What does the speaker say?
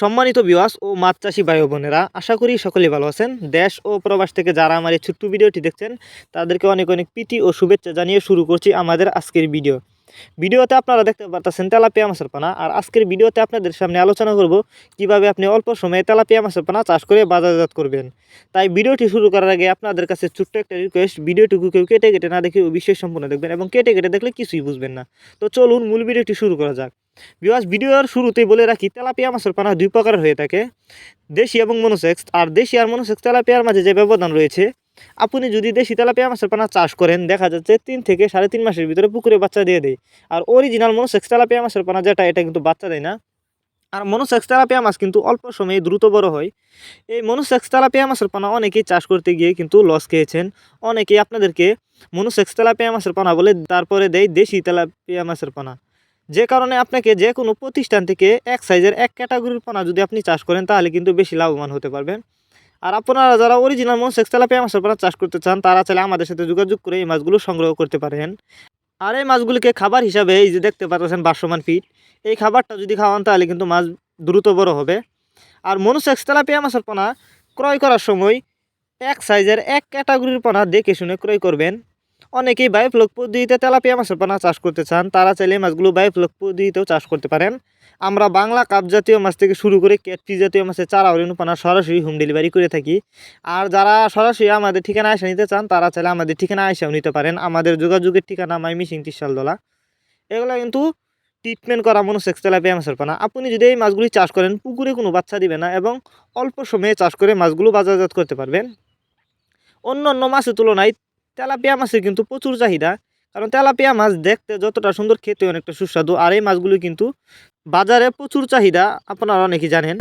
সম্মানিত ভিউয়ার্স ও মাছ চাষি ভাই ও বোনেরা, আশা করি সকলেই ভালো আছেন। দেশ ও প্রবাস থেকে যারা আমার এই ছোট্ট ভিডিওটি দেখছেন তাদেরকে অনেক অনেক প্রীতি ও শুভেচ্ছা জানিয়ে শুরু করছি আমাদের আজকের ভিডিওতে আপনারা দেখতে পারতেছেন তেলাপিয়া মাছের পানা। আর আজকের ভিডিওতে আপনাদের সামনে আলোচনা করব কিভাবে আপনি অল্প সময়ে তেলাপিয়া মাছের পানা চাষ করে বাজারজাত করবেন। তাই ভিডিওটি শুরু করার আগে আপনাদের কাছে ছোট্ট একটা রিকোয়েস্ট, ভিডিওটুকু কেউ কেটে কেটে না দেখে অবশ্যই সম্পূর্ণ দেখবেন এবং কেটে কেটে দেখলে কিছুই বুঝবেন না। তো চলুন মূল ভিডিওটি শুরু করা যাক। ভিডিওর শুরুতেই বলে রাখি, তেলাপিয়া মাছের পানা দুই প্রকারের হয়ে থাকে, দেশি এবং মনোসেক্স। আর দেশি আর মনোসেক্স তেলাপিয়ার মাঝে যে ব্যবধান রয়েছে, আপনি যদি দেশি তেলাপিয়া মাছের পানা চাষ করেন, দেখা যাচ্ছে 3 থেকে 3.5 মাসের ভিতরে পুকুরে বাচ্চা দিয়ে দেয়। আর অরিজিনাল মনোসেক্স তেলাপিয়া মাছের পানা যেটা, এটা কিন্তু বাচ্চা দেয় না। আর মনোসেক্স তেলাপিয়া মাছ কিন্তু অল্প সময়ে দ্রুত বড় হয়। এই মনোসেক্স তেলাপিয়া মাছের পানা অনেকেই চাষ করতে গিয়ে কিন্তু লস খেয়েছেন। অনেকেই আপনাদেরকে মনোসেক্স তেলাপিয়া মাছের পানা বলে তারপরে দেয় দেশি তেলাপিয়া মাছের পানা। যে কারণে আপনাকে যে কোনো প্রতিষ্ঠান থেকে এক সাইজের এক ক্যাটাগরির পোনা যদি আপনি চাষ করেন, তাহলে কিন্তু বেশি লাভবান হতে পারবেন। আর আপনারা যারা অরিজিনাল মনোসেক্স তেলাপিয়া মাছের পোনা চাষ করতে চান, তারা চাইলে আমাদের সাথে যোগাযোগ করে এই মাছগুলো সংগ্রহ করতে পারেন। আর এই মাছগুলিকে খাবার হিসাবে এই যে দেখতে পাচ্ছেন ভাসমান ফিড, এই খাবারটা যদি খাওয়ান তাহলে কিন্তু মাছ দ্রুত বড় হবে। আর মনোসেক্স তেলাপিয়া মাছের পোনা ক্রয় করার সময় এক সাইজের এক ক্যাটাগরির পোনা দেখে শুনে ক্রয় করবেন। অনেকেই বায়োফ্লক পদ্ধতিতে তেলাপিয়া মাছের পোনা চাষ করতে চান, তারা চাইলে মাছগুলো বায়োফ্লক পদ্ধতিতেও চাষ করতে পারেন। আমরা বাংলা কাপ জাতীয় মাছ থেকে শুরু করে ক্যাটফিশ জাতীয় মাছের চারা ও পোনা সরাসরি হোম ডেলিভারি করে থাকি। আর যারা সরাসরি আমাদের ঠিকানা আয়সা নিতে চান, তারা চাইলে আমাদের ঠিকানা আয়সাও নিতে পারেন। আমাদের যোগাযোগের ঠিকানা মাইমিসিং ত্রিশালদোলা। এগুলো কিন্তু ট্রিটমেন্ট করা মনোসেক্স তেলাপিয়া মাছের পোনা। আপনি যদি এই মাছগুলি চাষ করেন, পুকুরে কোনো বাচ্চা দিবে না এবং অল্প সময়ে চাষ করে মাছগুলো বাজারজাত করতে পারবেন। অন্য অন্য মাছের তুলনায় তেলাপিয়া মাছের কিন্তু প্রচুর চাহিদা, কারণ তেলাপিয়া মাছ দেখতে যতটা সুন্দর, খেতে অনেকটা সুস্বাদু। আর এই মাছগুলো কিন্তু বাজারে প্রচুর চাহিদা, আপনারা অনেকেই জানেন।